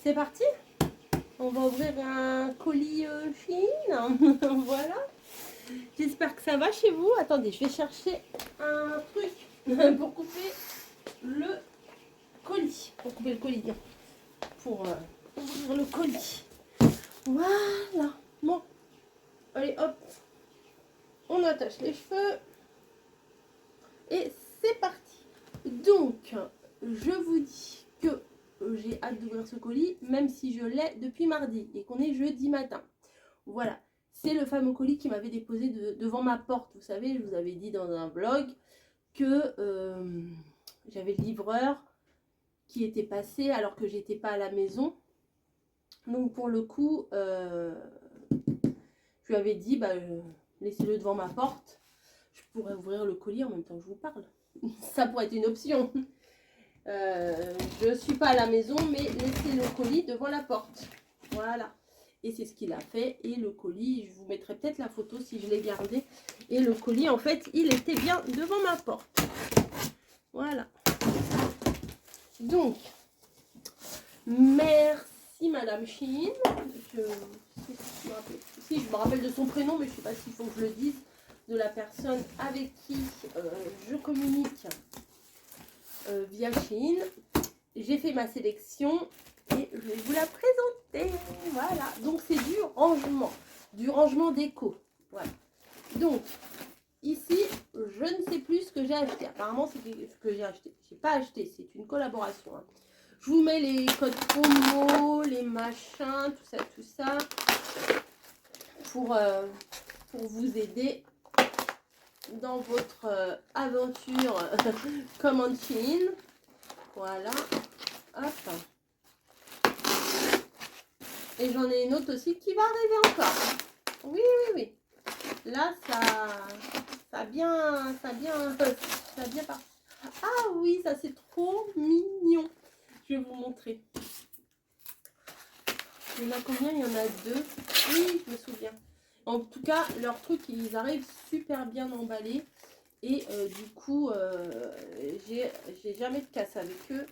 C'est parti. On va ouvrir un colis Chine. Voilà. J'espère que ça va chez vous. Attendez, je vais chercher un truc pour couper le colis. Pour couper le colis. Pour ouvrir le colis. Voilà. Bon. Allez, hop. On attache les cheveux. Et c'est parti. Donc, je vous dis que j'ai hâte d'ouvrir ce colis, même si je l'ai depuis mardi et qu'on est jeudi matin. Voilà. C'est le fameux colis qui m'avait déposé devant ma porte. Vous savez, je vous avais dit dans un vlog que j'avais le livreur qui était passé alors que j'étais pas à la maison. Donc pour le coup, je lui avais dit, laissez-le devant ma porte. Je pourrais ouvrir le colis en même temps que je vous parle. Ça pourrait être une option. Je ne suis pas à la maison, mais laissez le colis devant la porte. Voilà. Et c'est ce qu'il a fait. Et le colis, je vous mettrai peut-être la photo si je l'ai gardé. Et le colis, en fait, il était bien devant ma porte. Voilà. Donc, merci Madame Chine. Si je me rappelle de son prénom, mais je ne sais pas s'il faut que je le dise. De la personne avec qui je communique via Chine. J'ai fait ma sélection et je vais vous la présenter. Voilà, donc c'est du rangement déco. Voilà. Donc, ici, je ne sais plus ce que j'ai acheté. Apparemment, c'est ce que j'ai acheté. Je n'ai pas acheté, c'est une collaboration. Hein. Je vous mets les codes promo, les machins, tout ça, pour vous aider dans votre aventure commande Chine. Voilà. Hop. Et j'en ai une autre aussi qui va arriver encore. Oui, oui, oui. Là, ça a bien parti. Ah oui, ça c'est trop mignon. Je vais vous montrer. Il y en a combien? Il y en a 2. Oui, je me souviens. En tout cas, leurs trucs, ils arrivent super bien emballés. Et du coup, j'ai jamais de casse avec eux.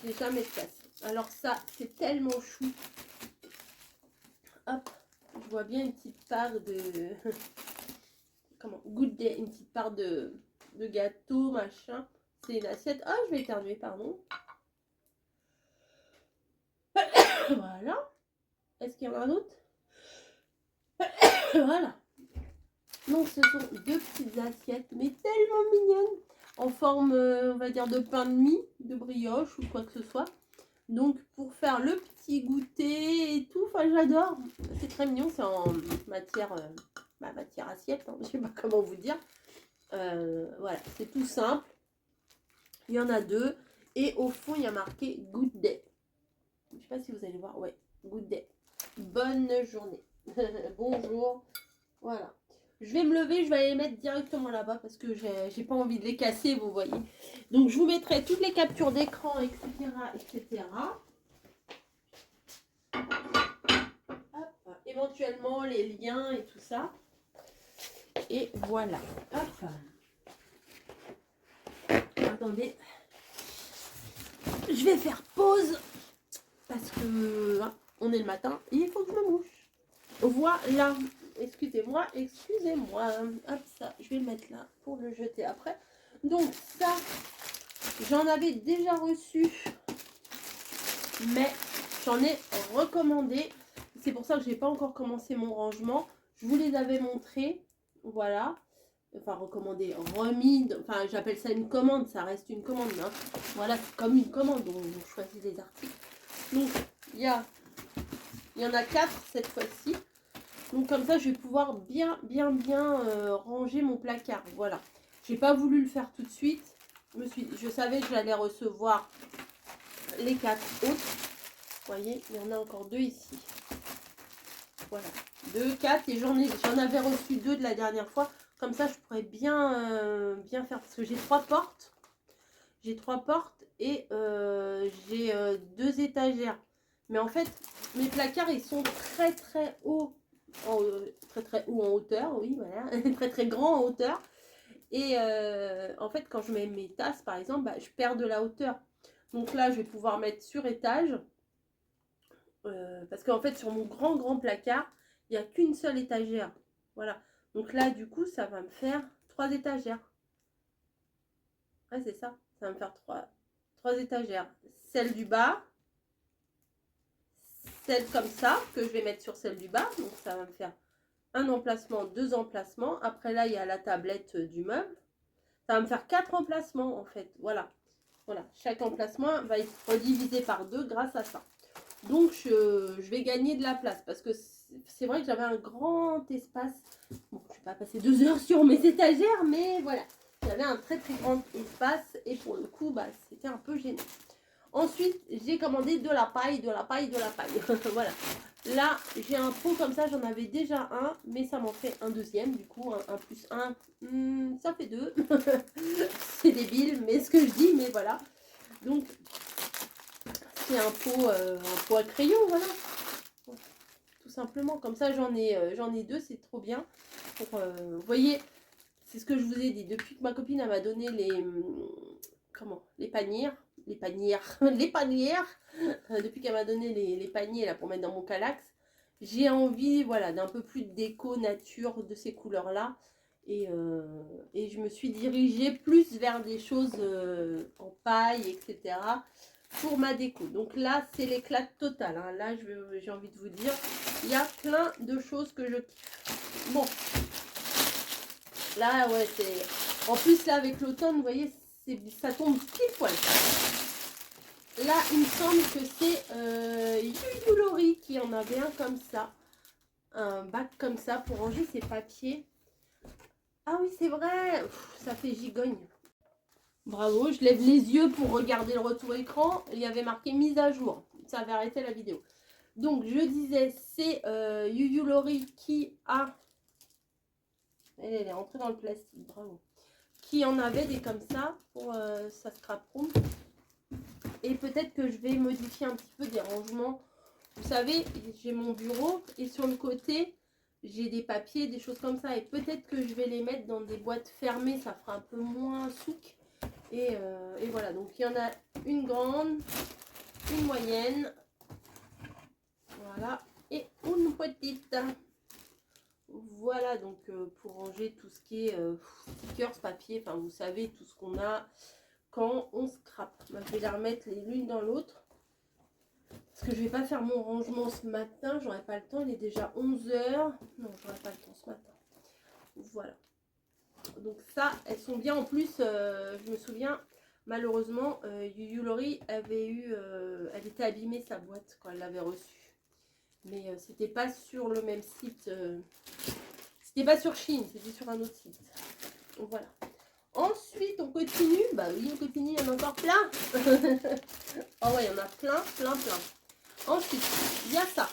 J'ai jamais de casse. Alors ça, c'est tellement chou. Hop, je vois bien une petite part de... Comment? Good day, une petite part de gâteau, machin. C'est une assiette. Ah, je vais éternuer, pardon. Voilà. Est-ce qu'il y en a un autre? Voilà. Donc, ce sont 2 petites assiettes, mais tellement mignonnes. En forme, on va dire, de pain de mie, de brioche ou quoi que ce soit. Donc, pour faire le petit goûter et tout, enfin, j'adore. C'est très mignon, c'est en matière, matière assiette, hein, je ne sais pas comment vous dire. Voilà, c'est tout simple. Il y en a 2. Et au fond, il y a marqué Good Day. Je ne sais pas si vous allez voir. Ouais, Good Day. Bonne journée. Bonjour. Voilà. Je vais me lever, je vais aller les mettre directement là-bas parce que j'ai pas envie de les casser, vous voyez. Donc, je vous mettrai toutes les captures d'écran, etc., etc. Hop. Éventuellement, les liens et tout ça. Et voilà. Hop. Attendez. Je vais faire pause parce que hein, on est le matin et il faut que je me mouche. Voilà. Excusez-moi. Hop, ça, je vais le mettre là pour le jeter après. Donc ça, j'en avais déjà reçu, mais j'en ai recommandé. C'est pour ça que j'ai pas encore commencé mon rangement. Je vous les avais montrés. Voilà. Enfin, recommandé, remis. Enfin, j'appelle ça une commande. Ça reste une commande. Hein. Voilà, c'est comme une commande. On choisit les articles. Donc, il y en a 4 cette fois-ci. Donc, comme ça, je vais pouvoir bien ranger mon placard. Voilà. J'ai pas voulu le faire tout de suite. Je savais que j'allais recevoir les 4 autres. Vous voyez, il y en a encore 2 ici. Voilà. 2, 4. Et j'en avais reçu 2 de la dernière fois. Comme ça, je pourrais bien faire. Parce que j'ai 3 portes. J'ai 3 portes et j'ai 2 étagères. Mais en fait, mes placards, ils sont très haut. Très haut en hauteur, oui, voilà. très grand en hauteur. Et en fait, quand je mets mes tasses, par exemple, je perds de la hauteur. Donc là, je vais pouvoir mettre sur étage. Parce qu'en fait, sur mon grand placard, il n'y a qu'une seule étagère. Voilà. Donc là, du coup, ça va me faire 3 étagères. Ouais, c'est ça. Ça va me faire 3 étagères. Celle du bas, celle comme ça, que je vais mettre sur celle du bas. Donc ça va me faire un emplacement, 2 emplacements. Après là, il y a la tablette du meuble. Ça va me faire 4 emplacements en fait. Voilà. Voilà. Chaque emplacement va être divisé par 2 grâce à ça. Donc je vais gagner de la place parce que c'est vrai que j'avais un grand espace. Bon, je ne vais pas passer 2 heures sur mes étagères, mais voilà. J'avais un très grand espace et pour le coup, bah, c'était un peu gênant. Ensuite, j'ai commandé de la paille. Voilà. Là, j'ai un pot comme ça, j'en avais déjà un, mais ça m'en fait un deuxième. Du coup, un plus un, ça fait 2. C'est débile, mais ce que je dis, mais voilà. Donc, c'est un pot à crayon, voilà. Tout simplement. Comme ça, j'en ai 2, c'est trop bien. Vous voyez, c'est ce que je vous ai dit. Depuis que ma copine m'a donné les panières. Depuis qu'elle m'a donné les paniers là pour mettre dans mon calax, j'ai envie, voilà, d'un peu plus de déco nature de ces couleurs là. Et je me suis dirigée plus vers des choses en paille, etc. pour ma déco. Donc là, c'est l'éclat total. Hein. Là, j'ai envie de vous dire, il y a plein de choses que je kiffe. Bon, là, ouais, c'est... En plus, là, avec l'automne, vous voyez, ça tombe pile poil. Là, il me semble que c'est Yuyulori qui en avait un comme ça. Un bac comme ça pour ranger ses papiers. Ah oui, c'est vrai. Ça fait gigogne. Bravo, je lève les yeux pour regarder le retour écran. Il y avait marqué mise à jour. Ça avait arrêté la vidéo. Donc, je disais, c'est Yuyulori qui a... Elle est rentrée dans le plastique, bravo. Qui en avait des comme ça pour sa scrap room. Et peut-être que je vais modifier un petit peu des rangements. Vous savez, j'ai mon bureau et sur le côté, j'ai des papiers, des choses comme ça. Et peut-être que je vais les mettre dans des boîtes fermées. Ça fera un peu moins souk. Et voilà, donc il y en a une grande, une moyenne. Voilà. Et une petite. Voilà, donc pour ranger tout ce qui est stickers, papier, enfin vous savez, tout ce qu'on a quand on scrape. Moi, je vais les remettre l'une dans l'autre. Parce que je vais pas faire mon rangement ce matin, j'aurai pas le temps, il est déjà 11 h. Non, j'aurai pas le temps ce matin. Voilà. Donc ça, elles sont bien. En plus, je me souviens, malheureusement, Yuyulori avait elle était abîmée sa boîte quand elle l'avait reçue. Mais c'était pas sur le même site. C'était pas sur Chine, c'était sur un autre site. Donc voilà. Ensuite, on continue. Bah oui, on continue, il y en a encore plein. Oh ouais, il y en a plein. Ensuite, il y a ça.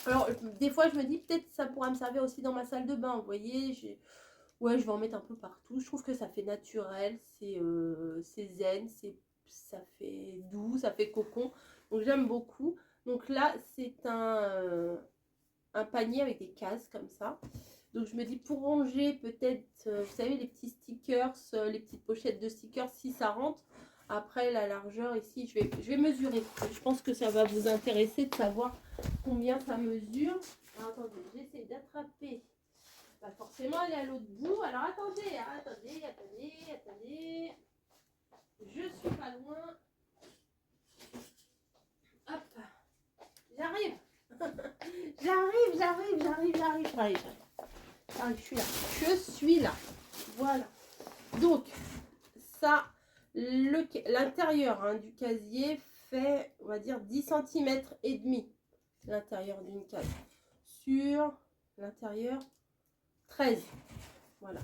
Alors, des fois, je me dis, peut-être ça pourra me servir aussi dans ma salle de bain. Vous voyez, ouais, je vais en mettre un peu partout. Je trouve que ça fait naturel, c'est zen, ça fait doux, ça fait cocon. Donc, j'aime beaucoup. Donc là, c'est un panier avec des cases comme ça. Donc je me dis pour ranger peut-être, vous savez, les petits stickers, les petites pochettes de stickers, si ça rentre. Après la largeur ici, je vais mesurer. Je pense que ça va vous intéresser de savoir combien ça mesure. Alors, attendez, j'essaie d'attraper. Bah, forcément, elle est à l'autre bout. Alors attendez. Je suis pas loin. Hop, j'arrive. J'arrive. Ah, je suis là. Voilà. Donc, ça, l'intérieur du casier fait, on va dire, 10 cm et demi. L'intérieur d'une case. Sur l'intérieur, 13. Voilà.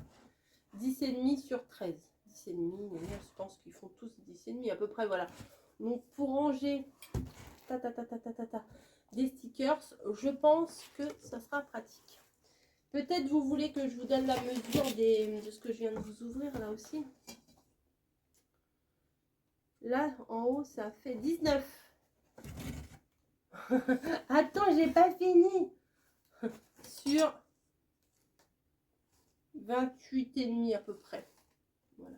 10 et demi sur 13. 10 et demi, je pense qu'ils font tous 10 et demi à peu près, voilà. Donc, pour ranger des stickers, je pense que ça sera pratique. Peut-être vous voulez que je vous donne la mesure de ce que je viens de vous ouvrir là aussi. Là, en haut, ça fait 19. Attends, j'ai pas fini. Sur 28 et demi à peu près. Voilà.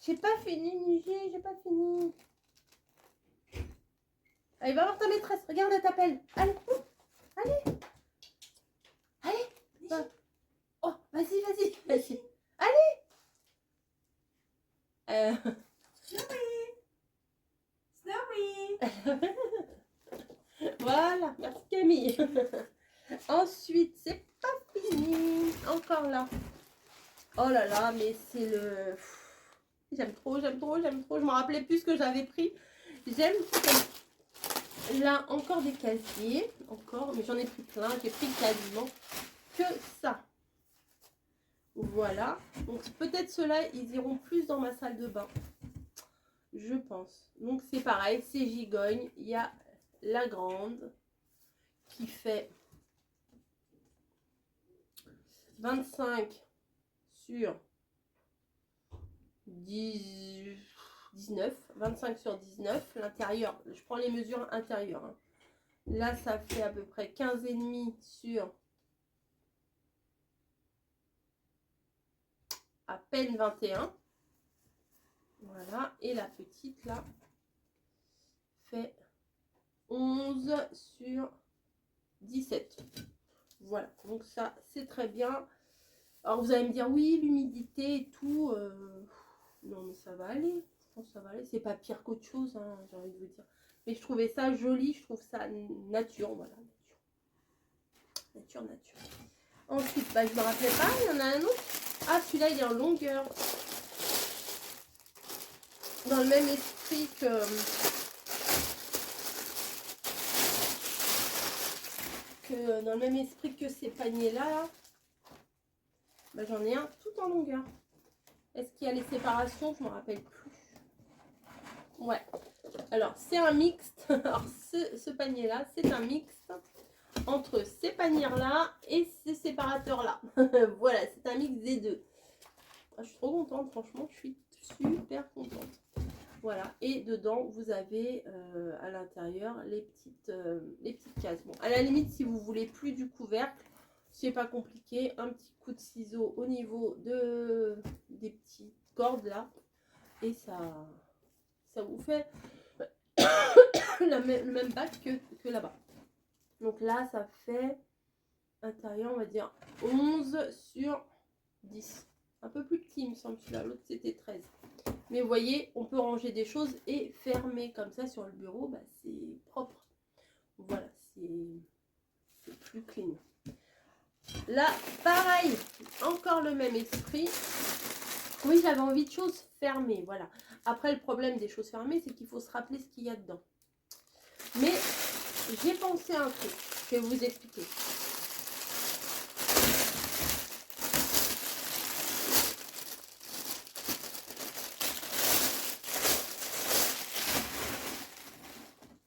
J'ai pas fini, Nigé, j'ai pas fini. Allez, va voir ta maîtresse. Regarde, elle t'appelle. Allez, allez. Allez. Va. Oh, vas-y, vas-y, vas-y. Allez. Snowy. Voilà, merci Camille. Ensuite, c'est pas fini. Encore là. Oh là là, mais c'est le... J'aime trop, j'aime trop, j'aime trop. Je me rappelais plus ce que j'avais pris. J'aime là encore des casiers. Encore, mais j'en ai pris plein. J'ai pris quasiment que ça. Voilà. Donc peut-être ceux-là, ils iront plus dans ma salle de bain. Je pense. Donc c'est pareil, c'est gigogne. Il y a la grande qui fait 25 sur 19. 25 sur 19. L'intérieur, je prends les mesures intérieures. Hein. Là, ça fait à peu près 15,5 sur à peine 21. Voilà. Et la petite, là, fait 11 sur 17. Voilà. Donc ça, c'est très bien. Alors, vous allez me dire, oui, l'humidité et tout. Non, mais ça va aller. Je pense que ça va aller. C'est pas pire qu'autre chose, hein, j'ai envie de vous dire. Mais je trouvais ça joli. Je trouve ça nature. Voilà. Nature, nature. Ensuite, bah, je me rappelais pas. Il y en a un autre. Ah, celui-là, il est en longueur. Dans le même esprit dans le même esprit que ces paniers-là. Là. Bah, j'en ai un tout en longueur. Est-ce qu'il y a les séparations? Je ne me rappelle plus. Ouais. Alors, c'est un mixte. Alors, ce panier-là, c'est un mixte entre ces paniers-là et ces séparateurs-là. Voilà, c'est un mix des deux. Je suis trop contente, franchement, je suis super contente. Voilà, et dedans, vous avez à l'intérieur les petites cases. Bon, à la limite, si vous voulez plus du couvercle, c'est pas compliqué. Un petit coup de ciseau au niveau des petites cordes là. Et ça vous fait le même bac que là-bas. Donc là, ça fait intérieur, on va dire 11 sur 10. Un peu plus petit, il me semble, celui-là. L'autre, c'était 13. Mais vous voyez, on peut ranger des choses et fermer comme ça sur le bureau. Bah, c'est propre. Voilà, c'est plus clean. Là, pareil, encore le même esprit. Oui, j'avais envie de choses fermées, voilà. Après, le problème des choses fermées, c'est qu'il faut se rappeler ce qu'il y a dedans. Mais j'ai pensé à un truc, je vais vous expliquer.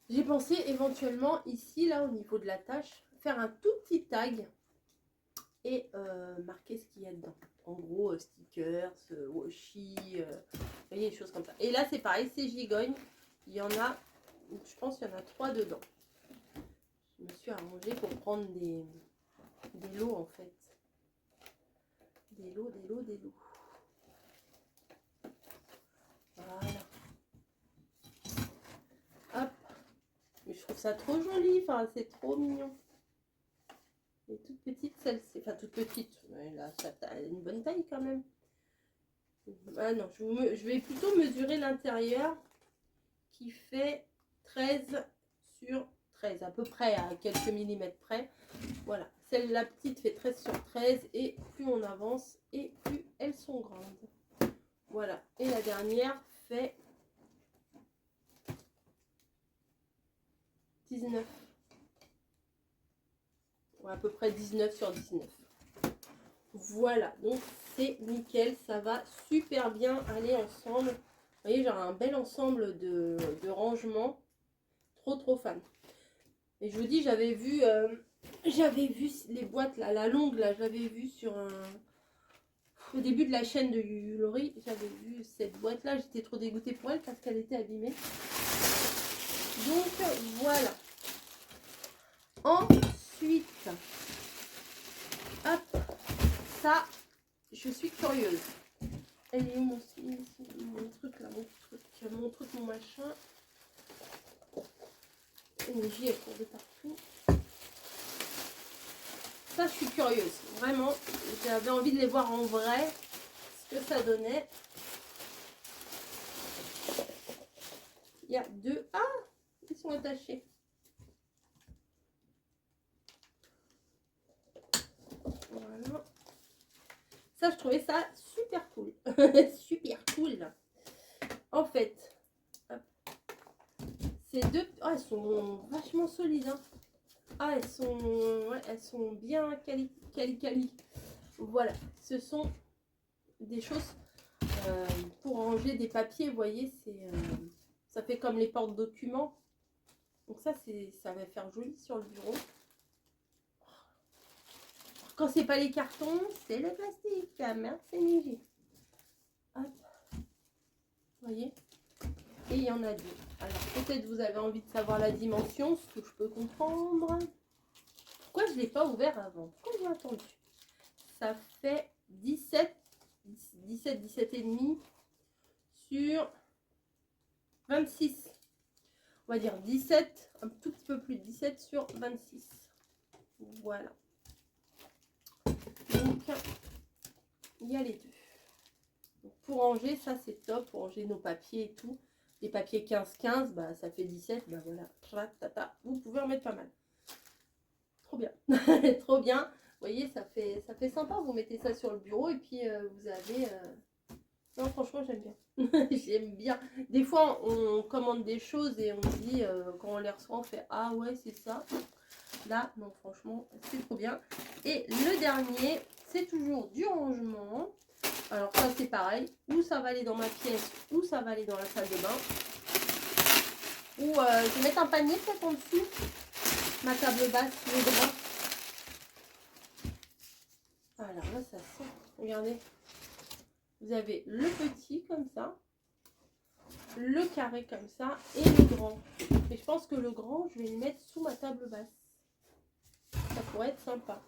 J'ai pensé éventuellement ici, là, au niveau de la tâche, faire un tout petit tag et marquer ce qu'il y a dedans. En gros, stickers, washi, vous voyez, des choses comme ça. Et là, c'est pareil, c'est gigogne. Il y en a, je pense qu'il y en a 3 dedans. Je me suis arrangée pour prendre des lots, en fait. Des lots. Voilà. Hop. Mais je trouve ça trop joli, enfin, c'est trop mignon. Et toute petite celle-ci, enfin toute petite, mais là ça a une bonne taille quand même. Ah non, je vais plutôt mesurer l'intérieur qui fait 13 sur 13, à peu près, à quelques millimètres près. Voilà, la petite fait 13 sur 13 et plus on avance et plus elles sont grandes. Voilà, et la dernière fait 19. À peu près 19 sur 19. Voilà, donc c'est nickel, ça va super bien aller ensemble. Vous voyez, j'ai un bel ensemble de rangement. Trop fan. Et je vous dis, j'avais vu les boîtes là, la longue là, j'avais vu sur au début de la chaîne de Laurie, j'avais vu cette boîte là, j'étais trop dégoûtée pour elle parce qu'elle était abîmée. Donc voilà. Ensuite, hop, ça, je suis curieuse. Elle est où mon truc là, mon truc, mon machin. L'énergie elle court de partout. Ça, je suis curieuse. Vraiment, j'avais envie de les voir en vrai, ce que ça donnait. Il y a deux. Ah, ils sont attachés. Voilà. Ça, je trouvais ça super cool. Super cool. En fait, ces deux... Oh, elles sont vachement solides. Hein. Ah, elles sont bien quali. Voilà, ce sont des choses pour ranger des papiers. Vous voyez, ça fait comme les porte-documents. Donc ça va faire joli sur le bureau. Quand c'est pas les cartons, c'est le plastique. Merci Niji. Hop. Vous voyez? Et il y en a deux. Alors peut-être vous avez envie de savoir la dimension, ce que je peux comprendre. Pourquoi je ne l'ai pas ouvert avant? Pourquoi j'ai attendu? Ça fait 17 et demi sur 26. On va dire 17, un tout petit peu plus de 17 sur 26. Voilà. Donc, il y a les deux. Donc, pour ranger, ça c'est top. Pour ranger nos papiers et tout. Les papiers 15-15, bah, ça fait 17. Bah voilà. Vous pouvez en mettre pas mal. Trop bien. Trop bien. Vous voyez, ça fait sympa. Vous mettez ça sur le bureau et puis vous avez... Non, franchement, j'aime bien. J'aime bien. Des fois, on commande des choses et on dit, quand on les reçoit, on fait « Ah ouais, c'est ça ». Là, non, franchement, c'est trop bien. Et le dernier, c'est toujours du rangement. Alors ça, c'est pareil. Ou ça va aller dans ma pièce, ou ça va aller dans la salle de bain. Ou je vais mettre un panier peut-être en dessous. Ma table basse, les droits. Alors là, ça sent. Regardez. Vous avez le petit comme ça, le carré comme ça et le grand. Et je pense que le grand, je vais le mettre sous ma table basse. Ça pourrait être sympa.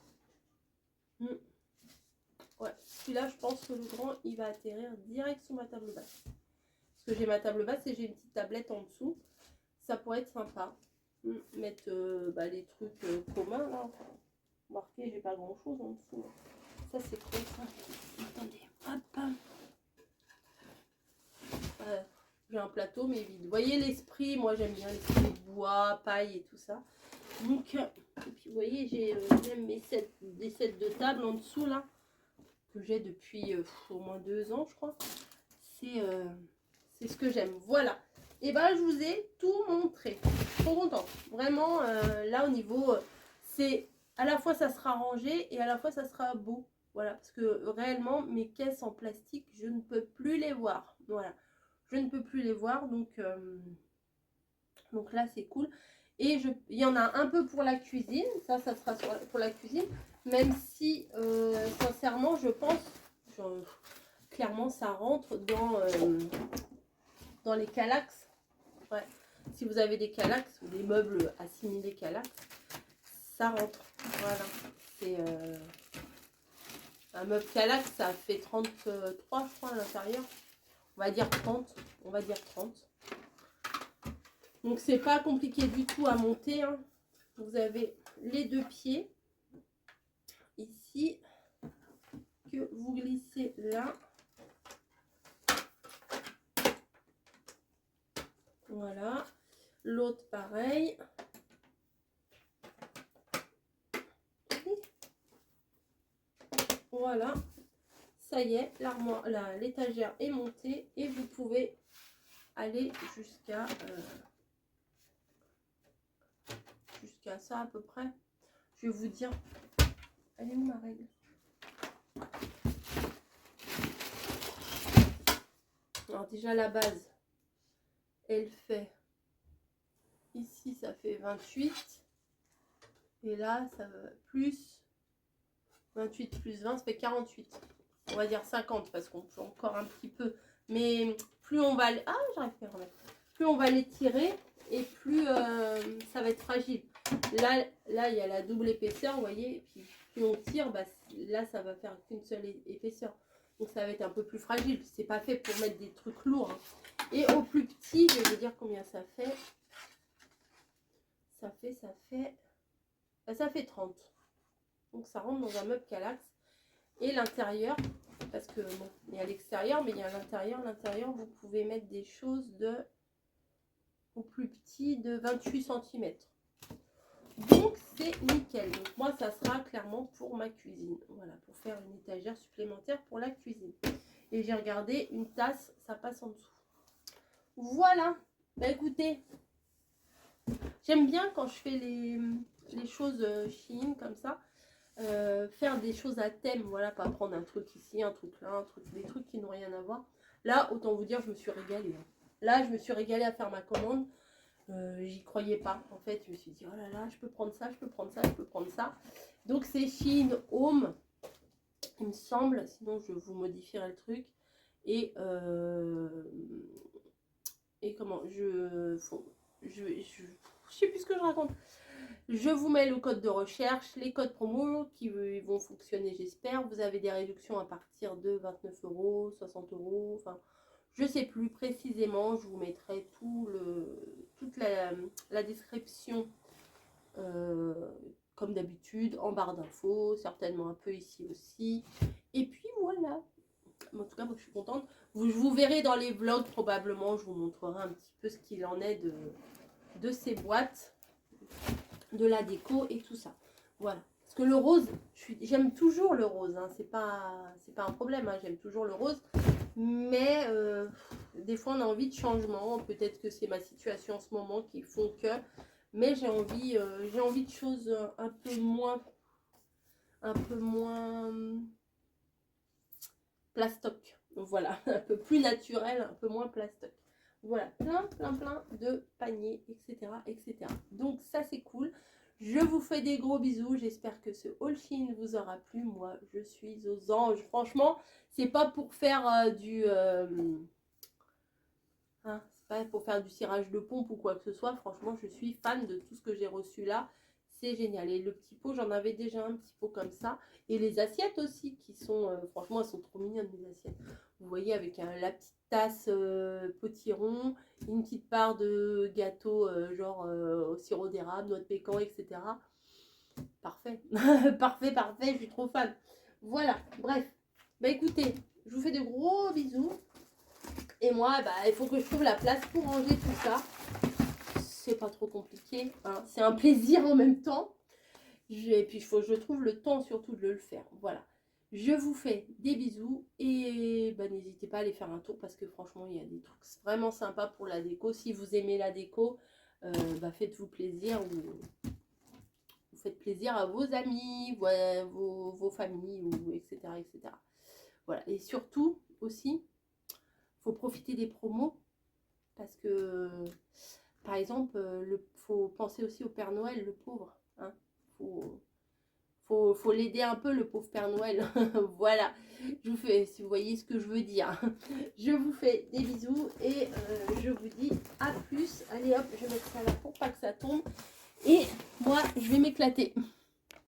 Ouais, celui-là, je pense que le grand, il va atterrir direct sous ma table basse. Parce que j'ai ma table basse et j'ai une petite tablette en dessous. Ça pourrait être sympa. Mettre les trucs communs là. Remarquez, j'ai pas grand-chose en dessous. Ça, c'est trop ça. Attendez, hop. J'ai un plateau mais vide. Vous voyez l'esprit, moi j'aime bien l'esprit bois, paille et tout ça. Donc, et puis vous voyez, j'ai même des sets de table en dessous là, que j'ai depuis au moins 2 ans je crois. C'est ce que j'aime. Voilà. Et ben je vous ai tout montré. Je suis trop contente. Vraiment, là au niveau, c'est à la fois ça sera rangé et à la fois ça sera beau. Voilà, parce que réellement mes caisses en plastique, je ne peux plus les voir. Voilà. Je ne peux plus les voir, donc là c'est cool. Et il y en a un peu pour la cuisine, ça sera pour la cuisine, même si sincèrement je pense, clairement ça rentre dans les Kallax. Ouais. Si vous avez des Kallax ou des meubles assimilés Kallax, ça rentre. Voilà, c'est un meuble Kallax, ça fait 33 je crois à l'intérieur. On va dire 30. On va dire 30. Donc, c'est pas compliqué du tout à monter. Hein. Vous avez les deux pieds ici que vous glissez là. Voilà. L'autre, pareil. Voilà. Ça y est, l'armoire, l'étagère est montée et vous pouvez aller jusqu'à ça à peu près. Je vais vous dire, elle est où ma règle? Alors déjà la base, elle fait, ici ça fait 28 et là ça va plus 28 plus 20, ça fait 48. On va dire 50 parce qu'on peut encore un petit peu, mais plus on va j'arrive pas à remettre. Plus on va les tirer et plus ça va être fragile. Là il y a la double épaisseur, vous voyez, et puis plus on tire, bah, là ça va faire qu'une seule épaisseur. Donc ça va être un peu plus fragile. C'est pas fait pour mettre des trucs lourds. Hein. Et au plus petit, je vais vous dire combien ça fait. ça fait 30. Donc ça rentre dans un meuble Kallax. Et l'intérieur, parce que bon, il y a l'extérieur, mais il y a l'intérieur. L'intérieur, vous pouvez mettre des choses au plus petit de 28 cm. Donc c'est nickel. Donc moi, ça sera clairement pour ma cuisine. Voilà, pour faire une étagère supplémentaire pour la cuisine. Et j'ai regardé, une tasse, ça passe en dessous. Voilà. Bah écoutez, j'aime bien quand je fais les choses Shein comme ça. Faire des choses à thème, voilà, pas prendre un truc ici, un truc là, des trucs qui n'ont rien à voir. Là, autant vous dire, je me suis régalée. Là, je me suis régalée à faire ma commande. J'y croyais pas. En fait, je me suis dit, oh là là, je peux prendre ça, je peux prendre ça, je peux prendre ça. Donc, c'est Shein Home, il me semble. Sinon, je vous modifierai le truc. Et comment je sais plus ce que je raconte. Je vous mets le code de recherche, les codes promo qui vont fonctionner, j'espère. Vous avez des réductions à partir de 29 €, 60 €. Enfin, je sais plus précisément. Je vous mettrai toute la description comme d'habitude en barre d'infos, certainement un peu ici aussi. Et puis voilà. En tout cas, moi je suis contente. Vous verrez dans les vlogs probablement. Je vous montrerai un petit peu ce qu'il en est de ces boîtes, de la déco et tout ça. Voilà. Parce que le rose, j'aime toujours le rose. Hein. C'est pas un problème. Hein. J'aime toujours le rose. Mais des fois, on a envie de changement. Peut-être que c'est ma situation en ce moment qui font que. Mais j'ai envie de choses un peu moins plastoc. Voilà, un peu plus naturel, un peu moins plastoc. Voilà, plein de paniers, etc. etc. Donc ça, c'est cool. Je vous fais des gros bisous. J'espère que ce haul Shein vous aura plu. Moi, je suis aux anges. Franchement, c'est pas pour faire c'est pas pour faire du cirage de pompe ou quoi que ce soit. Franchement, je suis fan de tout ce que j'ai reçu là. C'est génial. Et le petit pot, j'en avais déjà un petit pot comme ça. Et les assiettes aussi, qui sont, franchement, elles sont trop mignonnes, les assiettes. Vous voyez, avec la petite tasse potiron, une petite part de gâteau, genre au sirop d'érable, noix de pécan, etc. Parfait. parfait, je suis trop fan. Voilà, bref. Bah écoutez, je vous fais de gros bisous. Et moi, bah, il faut que je trouve la place pour ranger tout ça. C'est pas trop compliqué. Hein. C'est un plaisir en même temps. Et puis, il faut que je trouve le temps surtout de le faire. Voilà. Je vous fais des bisous. Et bah, n'hésitez pas à aller faire un tour parce que franchement, il y a des trucs vraiment sympas pour la déco. Si vous aimez la déco, bah, faites-vous plaisir. Vous faites plaisir à vos amis, vos familles, etc., etc. Voilà. Et surtout, aussi, faut profiter des promos parce que, par exemple, faut penser aussi au Père Noël, le pauvre. Hein. Faut l'aider un peu, le pauvre Père Noël. Voilà, je vous fais, si vous voyez ce que je veux dire. Je vous fais des bisous et je vous dis à plus. Allez hop, je vais mettre ça là pour pas que ça tombe. Et moi, je vais m'éclater.